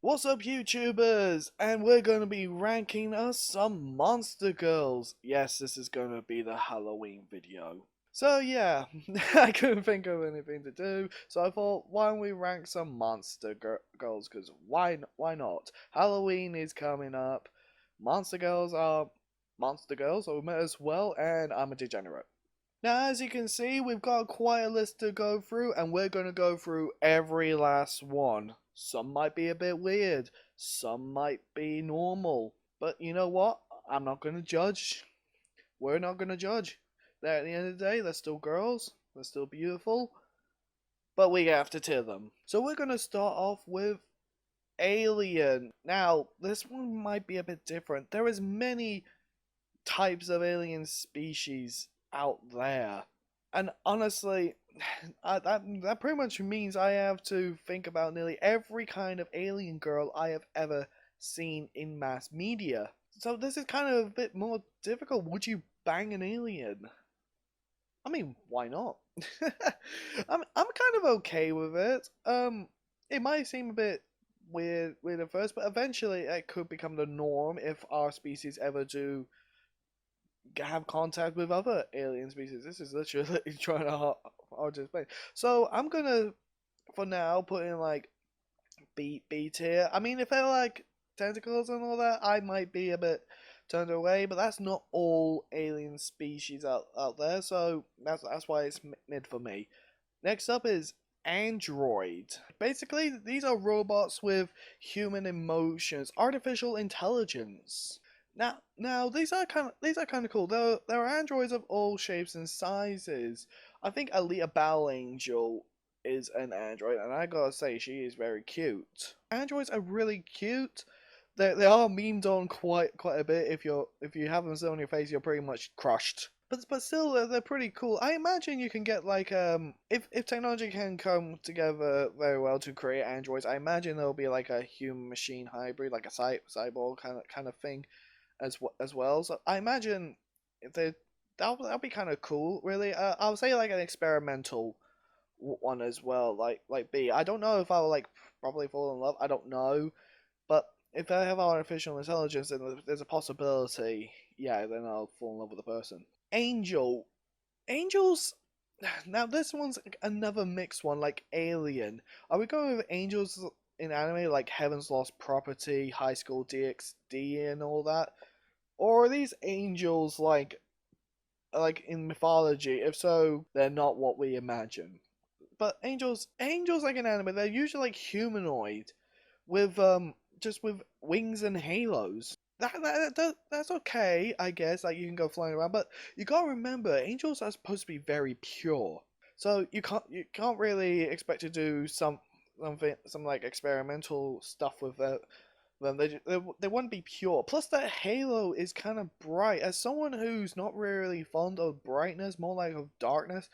What's up, YouTubers? And we're going to be ranking us some monster girls. Yes, this is going to be the Halloween video. So yeah, I couldn't think of anything to do, so I thought, why don't we rank some monster girls? Because why not? Halloween is coming up. Monster girls are monster girls, so we might as well, and I'm a degenerate. Now, as you can see, we've got quite a list to go through, and we're going to go through every last one. Some might be a bit weird, some might be normal, but you know what? I'm not going to judge. We're not going to judge. At the end of the day, they're still girls, they're still beautiful, but we have to tier them. So we're going to start off with Alien. Now, this one might be a bit different. There is many types of alien species out there. And honestly, that pretty much means I have to think about nearly every kind of alien girl I have ever seen in mass media. So this is kind of a bit more difficult. Would you bang an alien? I mean, why not? I'm kind of okay with it. It might seem a bit weird at first, but eventually it could become the norm if our species ever do have contact with other alien species. This is literally trying to hard to explain. So I'm gonna, for now, put in like B tier. I mean, if they're like tentacles and all that, I might be a bit turned away, but that's not all alien species out there. So that's why it's mid for me. Next up is Android. Basically, these are robots with human emotions, artificial intelligence. Now these are kind of cool. There are androids of all shapes and sizes. I think Alita Battle Angel is an android, and I gotta say she is very cute. Androids are really cute. They are memed on quite a bit. If you have them still on your face, you're pretty much crushed. But still, they're pretty cool. I imagine you can get like if technology can come together very well to create androids, I imagine there'll be like a human machine hybrid, like a cyborg kind of thing as well. So I imagine if they that'll be kind of cool. Really, I'll say like an experimental one as well. Like B. I don't know if I'll like probably fall in love. I don't know, but if I have artificial intelligence, then there's a possibility. Yeah, then I'll fall in love with the person. Angel, angels. Now this one's another mixed one, like Alien. Are we going with angels in anime like Heaven's Lost Property, High School DxD, and all that? Or are these angels like in mythology? If so, they're not what we imagine. But angels like in anime, they're usually like humanoid with just with wings and halos. That's okay, I guess. Like you can go flying around, but you gotta remember, angels are supposed to be very pure. So you can't really expect to do some like experimental stuff with them. They wouldn't be pure. Plus, that halo is kind of bright. As someone who's not really fond of brightness, more like of darkness,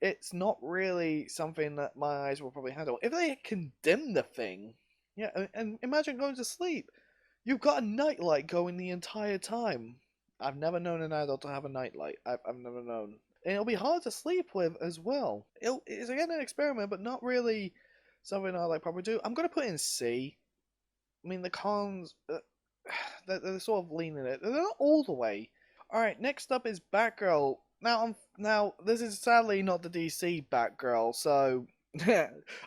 it's not really something that my eyes will probably handle. If they can dim the thing, yeah, and imagine going to sleep. You've got a nightlight going the entire time. I've never known an adult to have a nightlight. I've never known. And it'll be hard to sleep with as well. It's again an experiment, but not really something I like probably do. I'm gonna put in C. I mean, the cons, they're sort of leaning it. They're not all the way. All right, next up is Batgirl. Now this is sadly not the DC Batgirl, so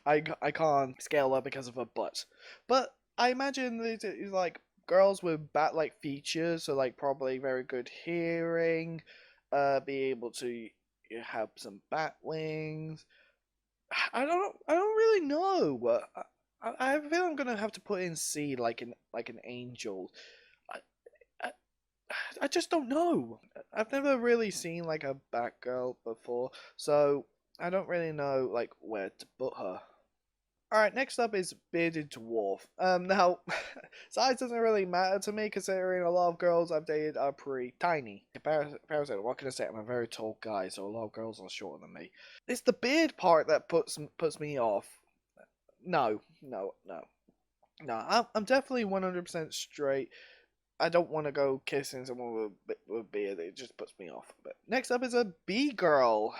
I can't scale up because of her butt. But I imagine it's like girls with bat-like features, so like probably very good hearing, be able to have some bat wings. I don't really know. I feel I'm gonna have to put in C like an angel. I, I I just don't know. I've never really seen like a Batgirl before, so I don't really know like where to put her. Alright, next up is Bearded Dwarf. Now, size doesn't really matter to me considering a lot of girls I've dated are pretty tiny. Comparison, what can I say? I'm a very tall guy, so a lot of girls are shorter than me. It's the beard part that puts me off. No, no, no. No, I'm definitely 100% straight. I don't want to go kissing someone with beard. It just puts me off. But next up is a B girl.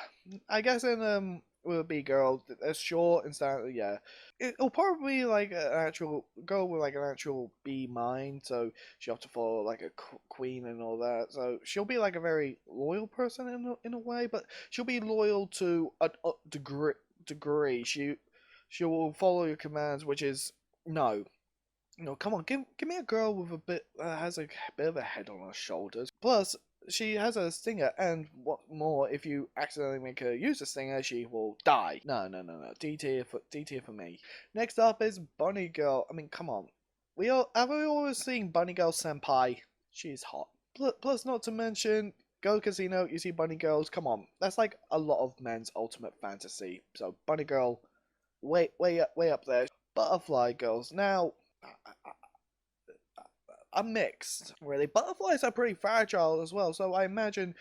I guess in with a B girl. They're short and standard. Yeah, it'll probably be like an actual go with like an actual B mind. So she'll have to follow like a queen and all that. So she'll be like a very loyal person in a way, but she'll be loyal to a degree. She will follow your commands, which is no. No, come on, give me a girl with a bit has a bit of a head on her shoulders. Plus, she has a stinger, and what more? If you accidentally make her use a stinger, she will die. No. D tier for me. Next up is Bunny Girl. I mean, come on. We always seen Bunny Girl Senpai? She's hot. Plus, not to mention, go casino. You see Bunny Girls. Come on, that's like a lot of men's ultimate fantasy. So Bunny Girl, way up there. Butterfly Girls. Now, I'm mixed, really. Butterflies are pretty fragile as well, so I imagine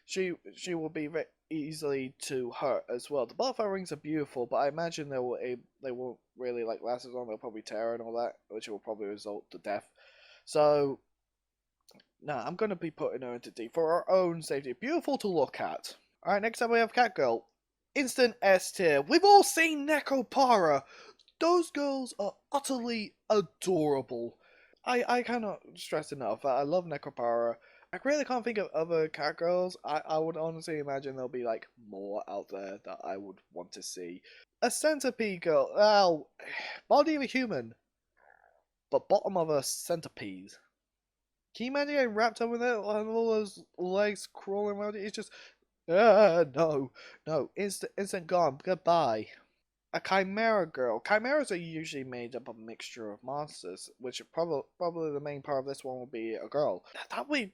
she will be very easily to hurt as well. The butterfly rings are beautiful, but I imagine they won't really like last as long. They'll probably tear and all that, which will probably result to death. So, I'm gonna be putting her into D for her own safety. Beautiful to look at. All right, next up we have Catgirl. Instant S tier. We've all seen Necropara. Those girls are utterly adorable. I cannot stress enough that I love Necropara. I really can't think of other cat girls. I would honestly imagine there'll be like more out there that I would want to see. A centipede girl. Well, body of a human, but bottom of a centipede. Can you imagine getting wrapped up in it and all those legs crawling around it? It's just, no, instant gone. Goodbye. A chimera girl. Chimeras are usually made up of a mixture of monsters, which probably the main part of this one will be a girl.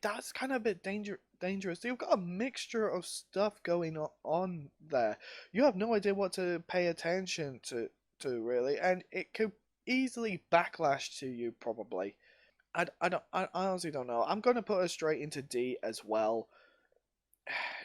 That's kind of a bit dangerous. You've got a mixture of stuff going on there. You have no idea what to pay attention to really, and it could easily backlash to you probably. I honestly don't know. I'm gonna put her straight into D as well.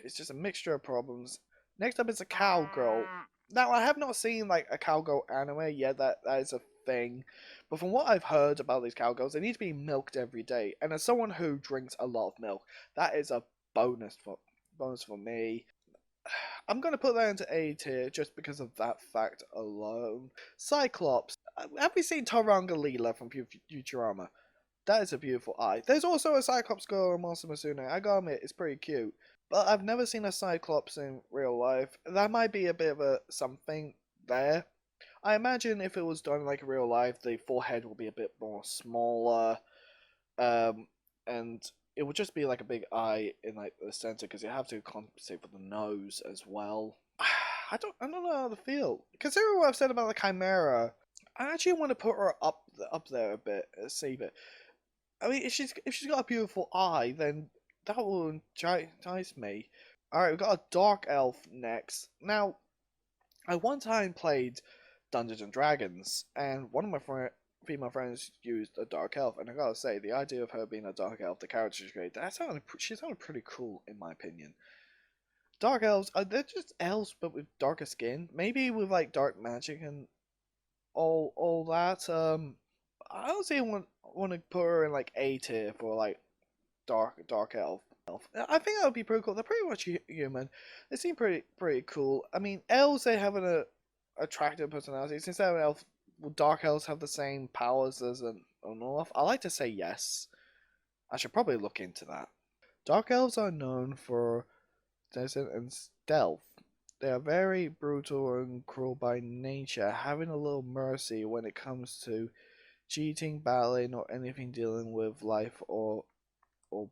It's just a mixture of problems. Next up is a cowgirl. Now, I have not seen like a cowgirl anime yet. That is a thing, but from what I've heard about these cowgirls, they need to be milked every day. And as someone who drinks a lot of milk, that is a bonus for me. I'm gonna put that into A tier just because of that fact alone. Cyclops. Have we seen Tarangalila from Futurama? That is a beautiful eye. There's also a Cyclops girl in Monster Musume. I gotta admit, it's pretty cute. But I've never seen a Cyclops in real life. That might be a bit of a something there. I imagine if it was done like in real life, the forehead will be a bit more smaller, and it would just be like a big eye in like the center because you have to compensate for the nose as well. I don't know how to feel. Considering what I've said about the Chimera, I actually want to put her up there a bit, save it. I mean, if she's got a beautiful eye, then that will entice me. Alright, we've got a dark elf next. Now, I one time played Dungeons and Dragons, and one of my female friends used a dark elf, and I gotta say, the idea of her being a dark elf, the character is great. She sounded pretty cool, in my opinion. Dark elves, they're just elves, but with darker skin. Maybe with like dark magic and all that. I honestly want to put her in like A tier for like dark elf. I think that would be pretty cool. They're pretty much human. They seem pretty cool. I mean, elves, they have an attractive personality. Since they're an elf, will dark elves have the same powers as an elf? I like to say yes. I should probably look into that. Dark elves are known for descent and stealth. They are very brutal and cruel by nature, having a little mercy when it comes to cheating, battling, or anything dealing with life or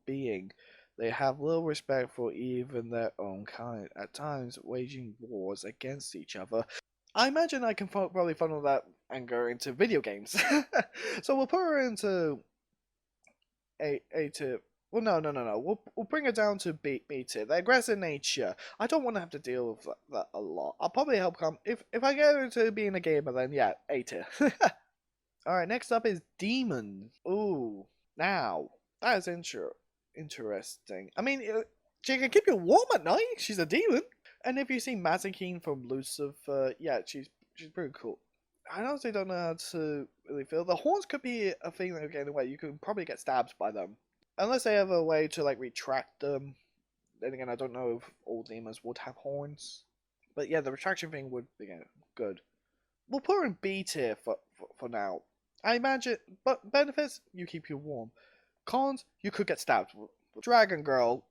being. They have little respect for even their own kind, at times waging wars against each other. I imagine I can probably funnel that anger into video games. So we'll put her into A tier. Well, no. We'll bring her down to B tier. The aggressive nature. I don't want to have to deal with that a lot. I'll probably help come if I get her into being a gamer. Then yeah, A tier. All right, next up is demon. Ooh, now that is interesting. I mean, she can keep you warm at night. She's a demon. And if you see Mazikeen from Lucifer, yeah, she's pretty cool. I honestly don't know how to really feel. The horns could be a thing that will get in the way. You could probably get stabbed by them. Unless they have a way to like retract them. Then again, I don't know if all demons would have horns. But yeah, the retraction thing would be good. We'll put her in B tier for now. I imagine, but benefits, you keep you warm. Cons, you could get stabbed. Dragon Girl,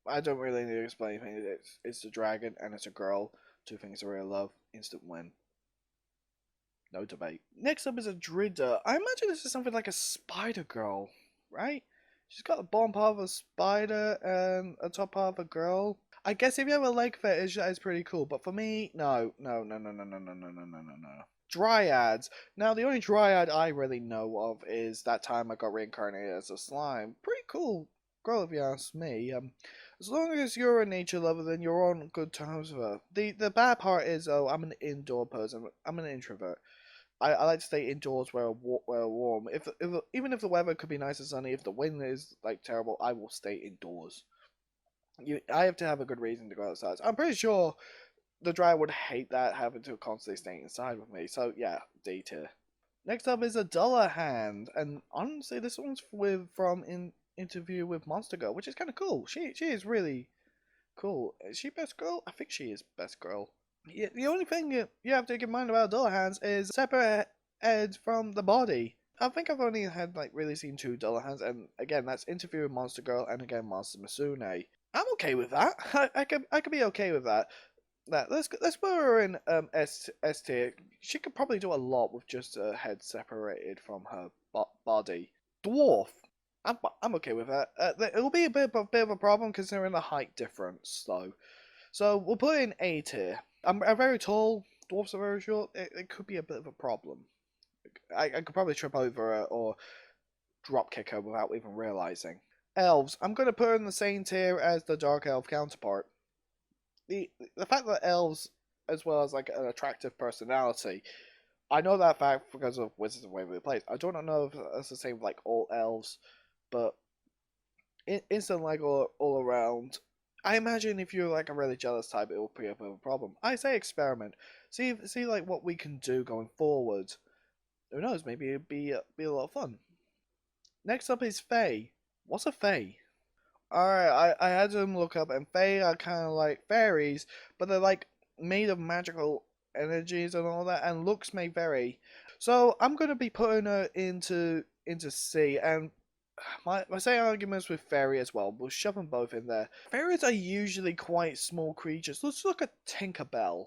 I don't really need to explain anything. It's a dragon and it's a girl. Two things I really love. Instant win. No debate. Next up is a Dridder. I imagine this is something like a spider girl, right? She's got the bottom part of a spider and a top part of a girl. I guess if you have a leg fetish, that is pretty cool. But for me, no. Dryads. Now, the only dryad I really know of is that time I got reincarnated as a slime. Pretty cool girl, if you ask me. As long as you're a nature lover, then you're on good terms with her. The bad part is, I'm an indoor person. I'm an introvert. I like to stay indoors where warm. Even if the weather could be nice and sunny, if the wind is like terrible, I will stay indoors. I have to have a good reason to go outside. I'm pretty sure the dryad would hate that, having to constantly stay inside with me. So yeah, D tier. Next up is a Dullahan, and honestly, this one's from interview with Monster Girl, which is kind of cool. She is really cool. Is she best girl? I think she is best girl. Yeah, the only thing you have to keep in mind about Dullahans is separate heads from the body. I think I've only had really seen two Dullahans, and again that's interview with Monster Girl and again Monster Masune. I'm okay with that. I could be okay with that. Let's put her in S tier. She could probably do a lot with just her head separated from her body. Dwarf. I'm okay with that. It'll be a bit of a problem considering the height difference though. So we'll put it in A tier. I'm very tall. Dwarfs are very short. It could be a bit of a problem. I could probably trip over her or drop kick her without even realizing. Elves. I'm going to put her in the same tier as the Dark Elf counterpart. The fact that elves, as well as an attractive personality, I know that fact because of Wizards of Waverly Place. I don't know if that's the same with all elves, but instant all around. I imagine if you're a really jealous type, it will be a bit of a problem. I say experiment, see what we can do going forward. Who knows? Maybe it'd be a lot of fun. Next up is Fae. What's a Fae? Alright, I had to look up, and Fae are kind of like fairies, but they're made of magical energies and all that, and looks may vary. So I'm gonna be putting her into C, and my same arguments with fairy as well. We'll shove them both in there. Fairies are usually quite small creatures. Let's look at Tinkerbell.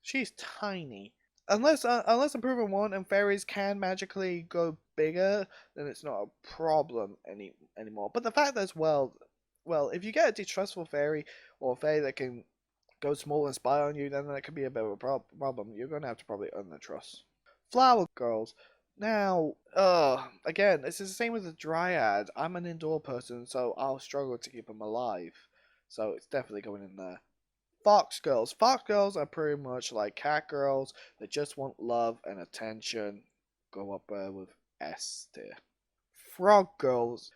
She's tiny. Unless I'm proven one and fairies can magically go bigger, then it's not a problem anymore. But the fact that if you get a distrustful fairy or a fairy that can go small and spy on you, then that could be a bit of a problem. You're gonna have to probably earn their trust. Flower girls. Now, again, this is the same with the dryad. I'm an indoor person, so I'll struggle to keep them alive. So it's definitely going in there. Fox girls. Fox girls are pretty much like cat girls that just want love and attention. Go up there with S tier. Frog girls.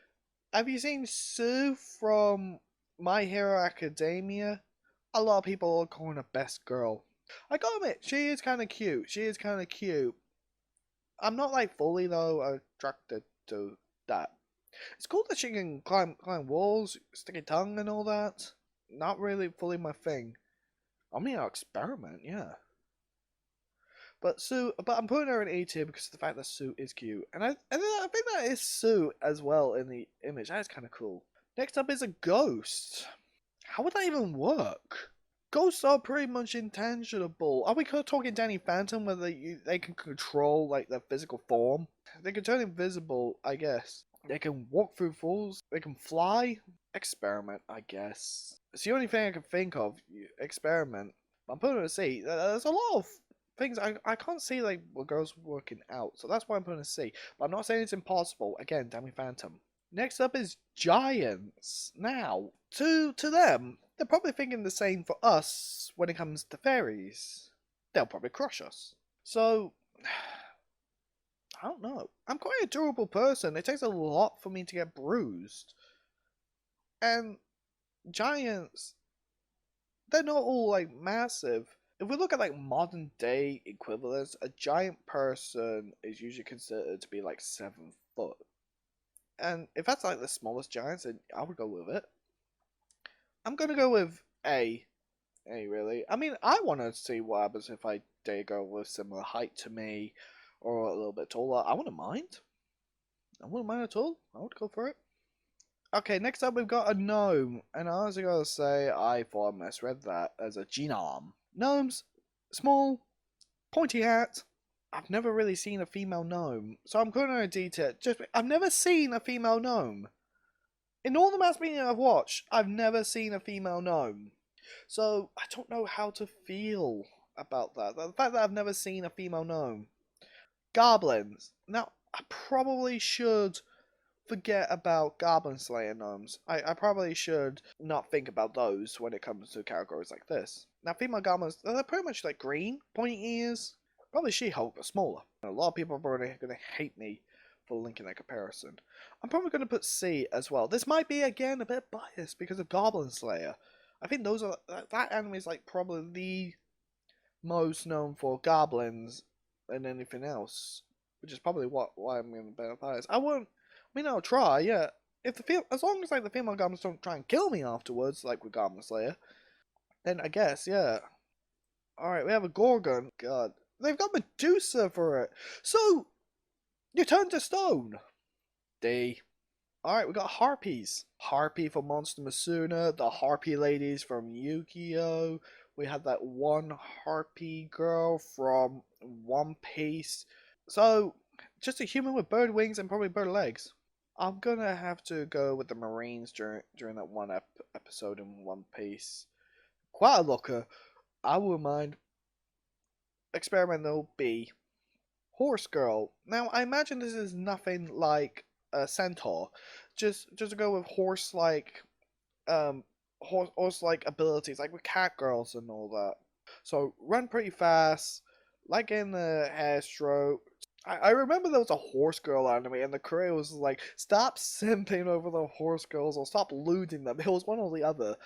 Have you seen Sue from My Hero Academia? A lot of people are calling her best girl. I gotta admit, she is kind of cute. I'm not fully though attracted to that. It's cool that she can climb walls, stick her tongue and all that. Not really fully my thing. I mean, I'll experiment, yeah. But I'm putting her in A tier because of the fact that Sue is cute, and I think that is Sue as well in the image. That is kind of cool. Next up is a ghost. How would that even work? Ghosts are pretty much intangible. Are we talking Danny Phantom, where they can control their physical form? They can turn invisible, I guess. They can walk through walls. They can fly. Experiment, I guess. It's the only thing I can think of. Experiment. I'm putting it a C. There's a lot of things I can't see what girls working out, so that's why I'm putting a C. But I'm not saying it's impossible. Again, Danny Phantom. Next up is giants. Now, to them, they're probably thinking the same for us when it comes to fairies. They'll probably crush us. So, I don't know. I'm quite a durable person. It takes a lot for me to get bruised. And giants, they're not all massive. If we look at modern day equivalents, a giant person is usually considered to be 7 foot. And if that's the smallest giants, then I would go with it. I'm gonna go with A. A, really. I mean, I want to see what happens if I date a girl with similar height to me or a little bit taller. I wouldn't mind. I wouldn't mind at all. I would go for it. Okay, next up we've got a gnome. And I was going to say, I thought I misread that as a genome. Gnomes, small, pointy hat. I've never really seen a female gnome. So I'm going to detail. I've never seen a female gnome. In all the mass media I've watched, I've never seen a female gnome. So I don't know how to feel about that. The fact that I've never seen a female gnome. Goblins. Now, I probably should forget about Goblin Slayer gnomes. I probably should not think about those when it comes to categories like this. Now, female goblins, they're pretty much like green, pointy ears. Probably She-Hulk, but smaller. And a lot of people are probably going to hate me for linking that comparison. I'm probably going to put C as well. This might be, again, a bit biased because of Goblin Slayer. I think those are that anime is like probably the most known for goblins than anything else, which is probably why I'm going to be biased. I'll try, yeah. As long as like the female goblins don't try and kill me afterwards, like with Goblin Slayer, then I guess, yeah. All right, we have a Gorgon. God, they've got Medusa for it. So you turn to stone. D. Alright, we got Harpies. Harpy from Monster Masuna, the Harpy ladies from Yu-Gi-Oh! We had that one Harpy girl from One Piece. So, just a human with bird wings and probably bird legs. I'm gonna have to go with the Marines during that one episode in One Piece. Quite a looker. I wouldn't mind. Experimental B. Horse Girl. Now, I imagine this is nothing like a centaur. Just to go with horse-like abilities, like with Catgirls and all that. So run pretty fast, like in the hair stroke. I remember there was a Horse Girl anime, and the creator was like, "Stop simping over the horse girls or stop looting them." It was one or the other.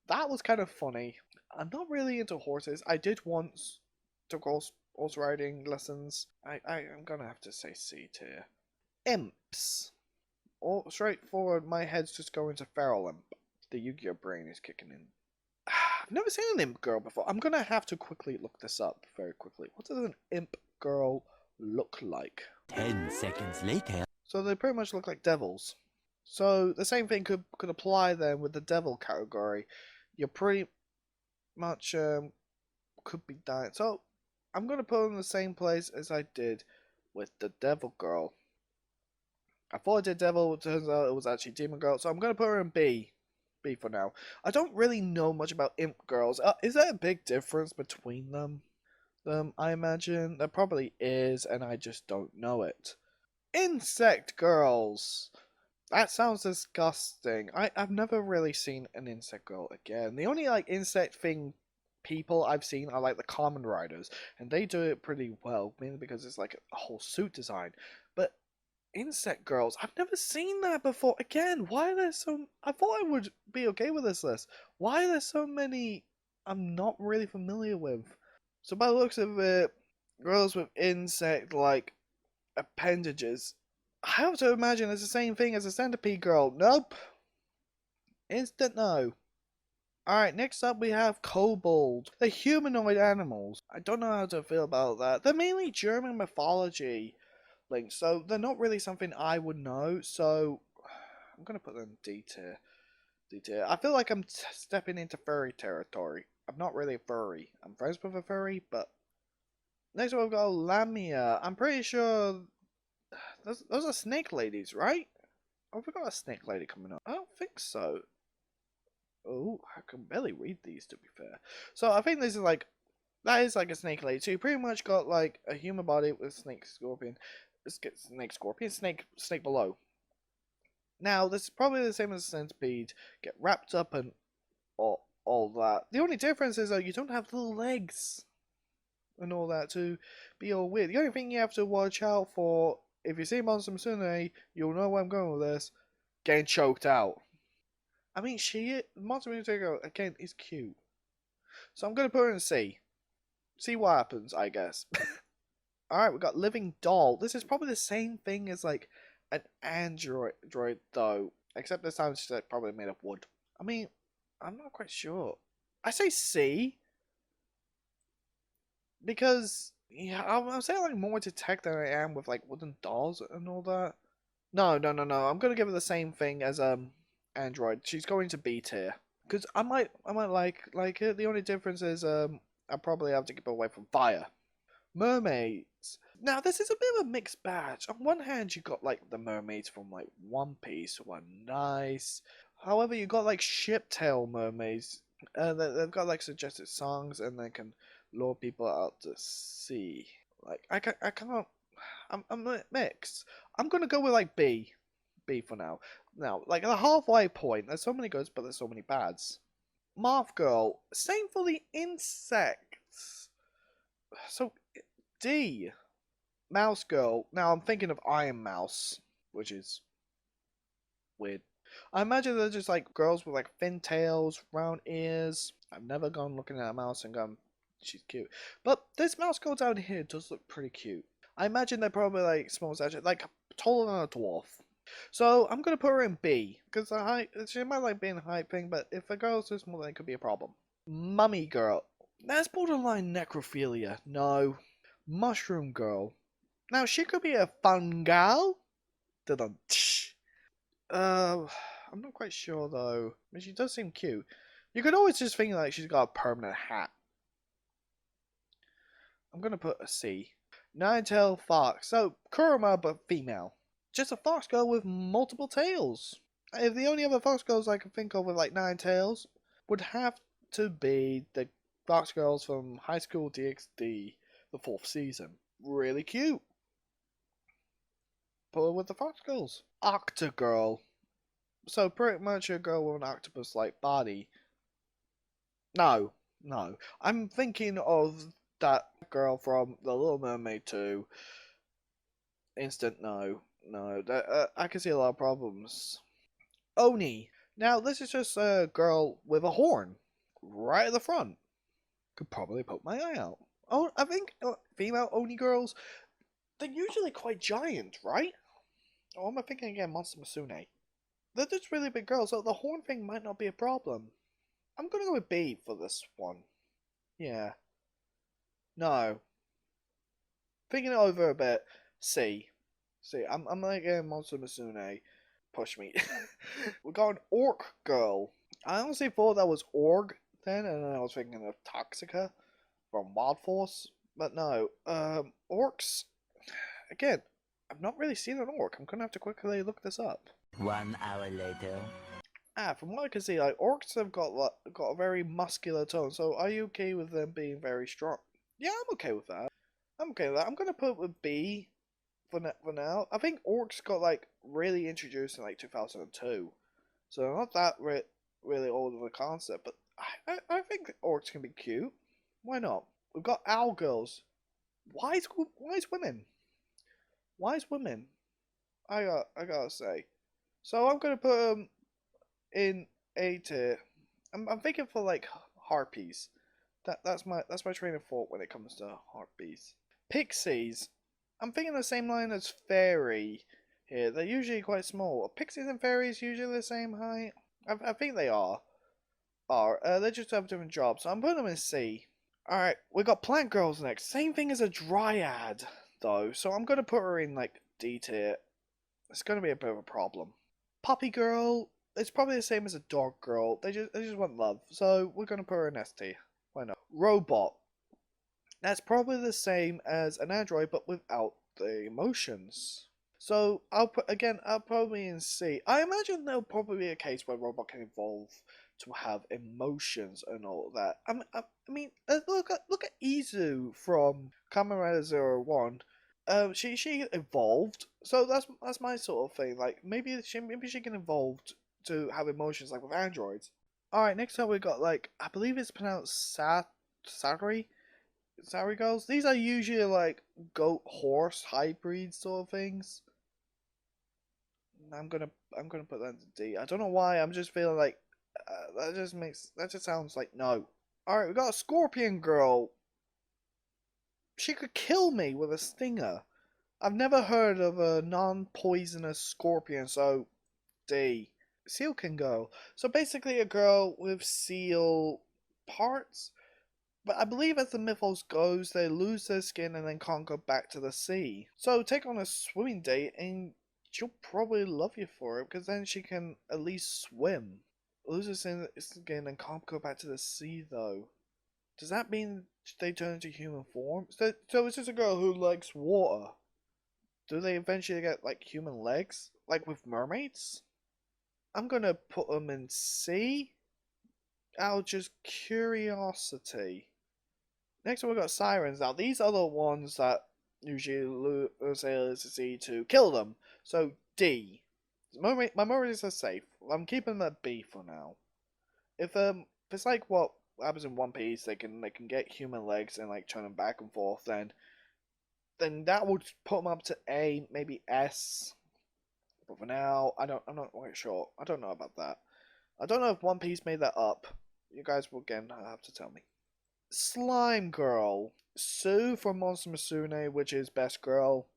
That was kind of funny. I'm not really into horses. I did once took horse riding lessons. I'm gonna have to say C tier. Imps. All straightforward, my head's just going to Feral Imp. The Yu-Gi-Oh brain is kicking in. I've never seen an imp girl before. I'm gonna have to quickly look this up very quickly. What does an imp girl look like? 10 seconds later. So they pretty much look like devils. So the same thing could apply then with the devil category. You're pretty much could be dying. So I'm gonna put them in the same place as I did with the devil girl. I thought I did devil, it turns out it was actually demon girl, so I'm gonna put her in B. B for now. I don't really know much about imp girls. Is there a big difference between them? I imagine there probably is, and I just don't know it. Insect girls. That sounds disgusting. I've never really seen an insect girl again. The only like insect thing people I've seen are like the Common Riders, and they do it pretty well, mainly because it's like a whole suit design. But insect girls, I've never seen that before. Again, why are there so... I thought I would be okay with this list. Why are there so many I'm not really familiar with? So by the looks of it, girls with insect-like appendages, I have to imagine it's the same thing as a centipede girl. Nope. Instant no. Alright, next up we have Kobold. They're humanoid animals. I don't know how to feel about that. They're mainly German mythology links, so they're not really something I would know, so I'm going to put them in D tier. D tier. I feel like I'm stepping into furry territory. I'm not really a furry. I'm friends with a furry, but... Next up we've got Lamia. I'm pretty sure... Those are snake ladies, right? Oh, we got a snake lady coming up. I don't think so. Oh, I can barely read these, to be fair. So I think this is like... That is like a snake lady. So you pretty much got like a human body with snake scorpion. Let's get snake scorpion, snake below. Now, this is probably the same as a centipede. Get wrapped up and all that. The only difference is that you don't have little legs and all that to be all weird. The only thing you have to watch out for, if you see Monster Musume, you'll know where I'm going with this. Getting choked out. I mean, Monster Musume again is cute. So I'm gonna put her in C. See what happens, I guess. Alright, we got Living Doll. This is probably the same thing as like an android though. Except this time it's like probably made of wood. I mean, I'm not quite sure. I say C because yeah, I'm saying like more to tech than I am with like wooden dolls and all that. No. I'm gonna give her the same thing as Android. She's going to B tier because I might like it. The only difference is I probably have to keep away from fire. Mermaids. Now this is a bit of a mixed batch. On one hand, you got like the mermaids from like One Piece, who are nice. However, you got like ship tail mermaids. They've got like suggested songs and they can lure people out to sea. Like I can't. I'm mixed. I'm gonna go with like B for now. Now, like the halfway point, there's so many goods, but there's so many bads. Moth Girl, same for the insects. So D. Mouse Girl. Now I'm thinking of Iron Mouse, which is weird. I imagine they're just like girls with like thin tails, round ears. I've never gone looking at a mouse and gone, she's cute. But this mouse girl down here does look pretty cute. I imagine they're probably like small stature, like taller than a dwarf. So I'm gonna put her in B because the height. She might like being a height thing, but if a girl's too small, then it could be a problem. Mummy Girl. That's borderline necrophilia. No. Mushroom Girl. Now she could be a fungal. Dun I'm not quite sure though. I mean, she does seem cute. You could always just think like she's got a permanent hat. I'm gonna put a C. Nine-tailed fox. So Kurama, but female. Just a fox girl with multiple tails. If the only other fox girls I can think of with like 9 tails would have to be the fox girls from High School DxD, the 4th season. Really cute. Put her with the fox girls. Octagirl. So pretty much a girl with an octopus-like body. No. I'm thinking of that girl from The Little Mermaid 2. Instant no. I can see a lot of problems. Oni. Now, this is just a girl with a horn. Right at the front. Could probably poke my eye out. Oh, I think female Oni girls, they're usually quite giant, right? Or am I thinking again Monster Masune? They're just really big girls, so the horn thing might not be a problem. I'm gonna go with B for this one. Yeah. No. Thinking it over a bit, C. I'm like Monster Masune. Push me. We got an Orc Girl. I honestly thought that was Org then, and then I was thinking of Toxica from Wild Force. But no. Orcs. Again, I've not really seen an orc. I'm gonna have to quickly look this up. 1 hour later. From what I can see, like orcs have got a very muscular tone. So are you okay with them being very strong? Yeah, I'm okay with that. I'm gonna put with B for now. I think orcs got like really introduced in like 2002, so not that really old of a concept. But I think orcs can be cute. Why not? We've got owl girls. Wise women. Wise women. I gotta say. So I'm gonna put them in A tier. I'm thinking for like harpies. That's my train of thought when it comes to harpies. Pixies. I'm thinking the same line as fairy here. They're usually quite small. Are pixies and fairies usually the same height? I think they are. They just have different jobs. So I'm putting them in C. Alright, we got plant girls next. Same thing as a dryad though. So I'm gonna put her in like D tier. It's gonna be a bit of a problem. Puppy girl. It's probably the same as a dog girl. They just want love. So we're gonna put her in S tier. Why not? Robot. That's probably the same as an android, but without the emotions. So I'll probably in C. I imagine there'll probably be a case where robot can evolve to have emotions and all that. I mean, look at Izu from Kamen Rider 01. She evolved, so that's my sort of thing. Like maybe she can evolve to have emotions like with androids. All right, next up we got like I believe it's pronounced Sari girls. These are usually like goat horse hybrids sort of things. I'm gonna put that into D. I don't know why. I'm just feeling like that just sounds like no. All right, we got a scorpion girl. She could kill me with a stinger. I've never heard of a non-poisonous scorpion, so D. Sealkin girl. So basically a girl with seal parts. But I believe as the mythos goes, they lose their skin and then can't go back to the sea. So take on a swimming date and she'll probably love you for it because then she can at least swim. Loses her skin and can't go back to the sea though. Does that mean they turn into human form? So it's just a girl who likes water. Do they eventually get like human legs? Like with mermaids? I'm gonna put them in sea out of just curiosity. Next one, we've got sirens. Now, these are the ones that usually lure sailors to sea to kill them. So, D. My memories are safe. I'm keeping them at B for now. If it's like what happens in One Piece, they can get human legs and like turn them back and forth. Then that would put them up to A, maybe S. But for now, I'm not quite sure. I don't know about that. I don't know if One Piece made that up. You guys will again have to tell me. Slime Girl. Sue from Monster Musume, which is best girl.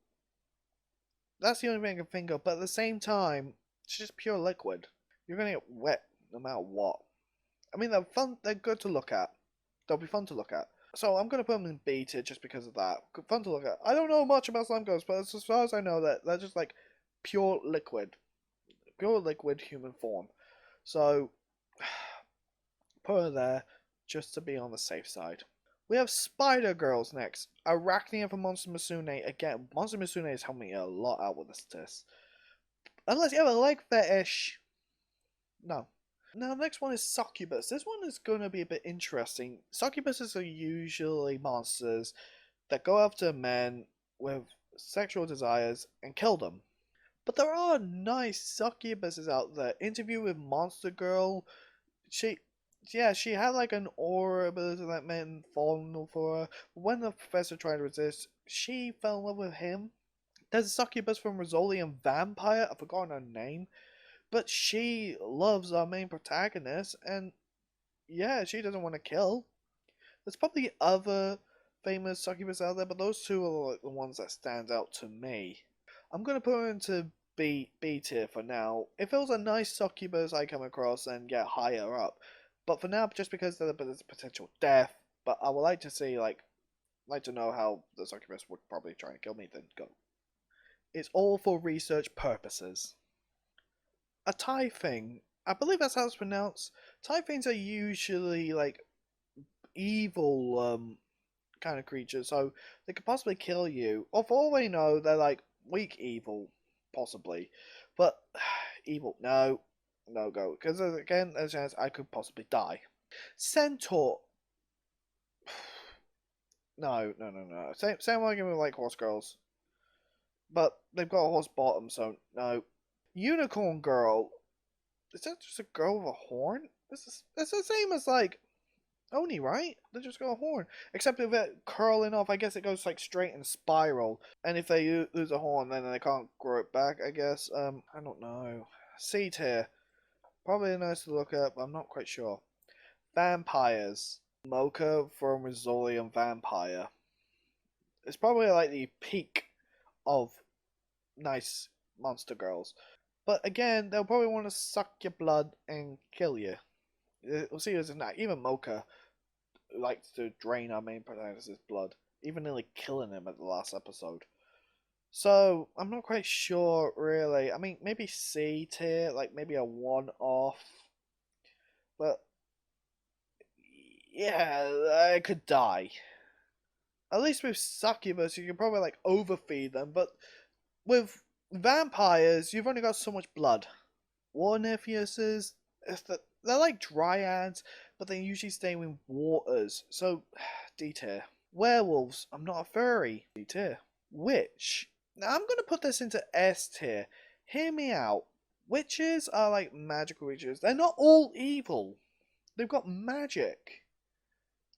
That's the only thing I can think of, but at the same time, it's just pure liquid. You're gonna get wet no matter what. I mean, they're fun, they're good to look at. They'll be fun to look at. So I'm gonna put them in B tier just because of that. Fun to look at. I don't know much about slime girls, but as far as I know, that they're just like pure liquid. Pure liquid human form. So, put her there just to be on the safe side. We have Spider Girls next. Arachnia from Monster Musume. Again, Monster Musume has helped me a lot out with this test. Unless you have a leg fetish. No. Now, the next one is Succubus. This one is going to be a bit interesting. Succubuses are usually monsters that go after men with sexual desires and kill them. But there are nice succubuses out there. Interview with Monster Girl. She had like an aura ability that men fall for her. But when the professor tried to resist, she fell in love with him. There's a succubus from Rosolian Vampire. I've forgotten her name. But she loves our main protagonist, and yeah, she doesn't want to kill. There's probably other famous succubus out there, but those two are like the ones that stand out to me. I'm gonna put her into B tier for now. If it was a nice succubus I come across, then get higher up. But for now, just because there's a potential death, but I would like to see like to know how the succubus would probably try and kill me, then go. It's all for research purposes. A Typhing. I believe that's how it's pronounced. Typhings are usually like evil kind of creatures, so they could possibly kill you. Or for all we know, they're like weak evil, possibly. But evil, no, no go. Because again, there's a chance I could possibly die. Centaur. No, no, no, no. Same argument with like horse girls. But they've got a horse bottom, so no. Unicorn girl. Is that just a girl with a horn? It's the same as like Oni, right? They just got a horn. Except if it curling off, I guess it goes like straight in spiral. And if they lose a horn, then they can't grow it back, I guess. I don't know. C tier. Probably nice to look at, but I'm not quite sure. Vampires. Mocha from Rosolian Vampire. It's probably like the peak of nice monster girls. But again, they'll probably want to suck your blood and kill you. We'll see who's in that. Even Mocha likes to drain our main protagonist's blood, even nearly killing him at the last episode. So, I'm not quite sure, really. I mean, maybe C tier, like maybe a one-off. But, yeah, I could die. At least with succubus, you can probably like overfeed them, but with vampires, you've only got so much blood. Warnephiuses, they're like dryads, but they usually stay in waters, so D tier. Werewolves, I'm not a furry, D tier. Witch, now I'm gonna put this into S tier. Hear me out. Witches are like magical creatures. They're not all evil. They've got magic.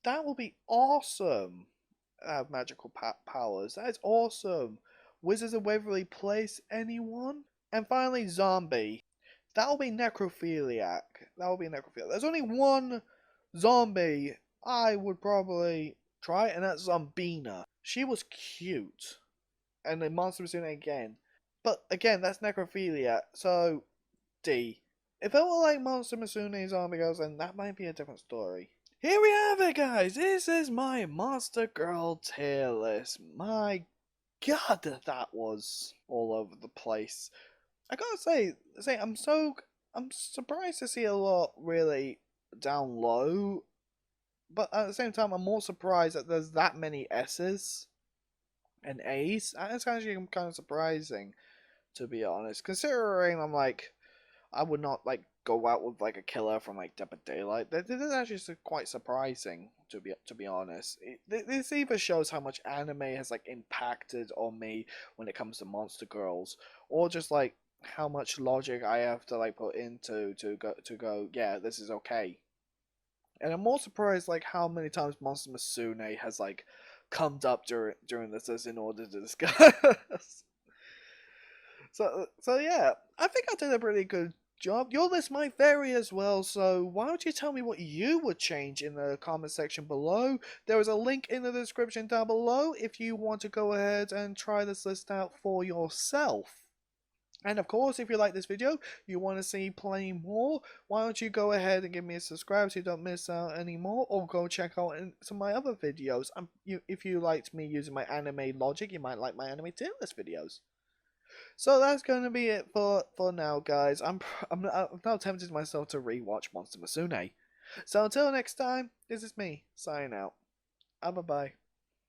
That will be awesome. Have magical powers. That is awesome. Wizards of Waverly Place, anyone? And finally, zombie. That'll be necrophiliac. That'll be necrophiliac. There's only one zombie I would probably try, and that's Zombina. She was cute. And the monster was in it again. But again, that's necrophiliac, so D. If it were like Monster Musume Zombie Girls, then that might be a different story. here we have it, guys. This is my Monster Girl tier list. My God, that was all over the place. I gotta say, I'm surprised to see a lot really down low, but at the same time, I'm more surprised that there's that many S's and A's. And it's actually kind of surprising, to be honest, considering I would not go out with a killer from Dead by Daylight. This is actually quite surprising, to be honest. This either shows how much anime has impacted on me when it comes to monster girls, or just how much logic I have to put into to go. Yeah, this is okay. And I'm more surprised how many times Monster Masune has come up during this in order to discuss. So yeah, I think I did a pretty good job. Your list might vary as well, so why don't you tell me what you would change in the comment section below? There is a link in the description down below if you want to go ahead and try this list out for yourself. And of course, if you like this video, you want to see plenty more, why don't you go ahead and give me a subscribe so you don't miss out anymore, or go check out some of my other videos. If you liked me using my anime logic, you might like my anime tier list videos. So that's going to be it for now, guys. I'm now tempted myself to rewatch Monster Masune. So until next time, this is me signing out. Bye bye.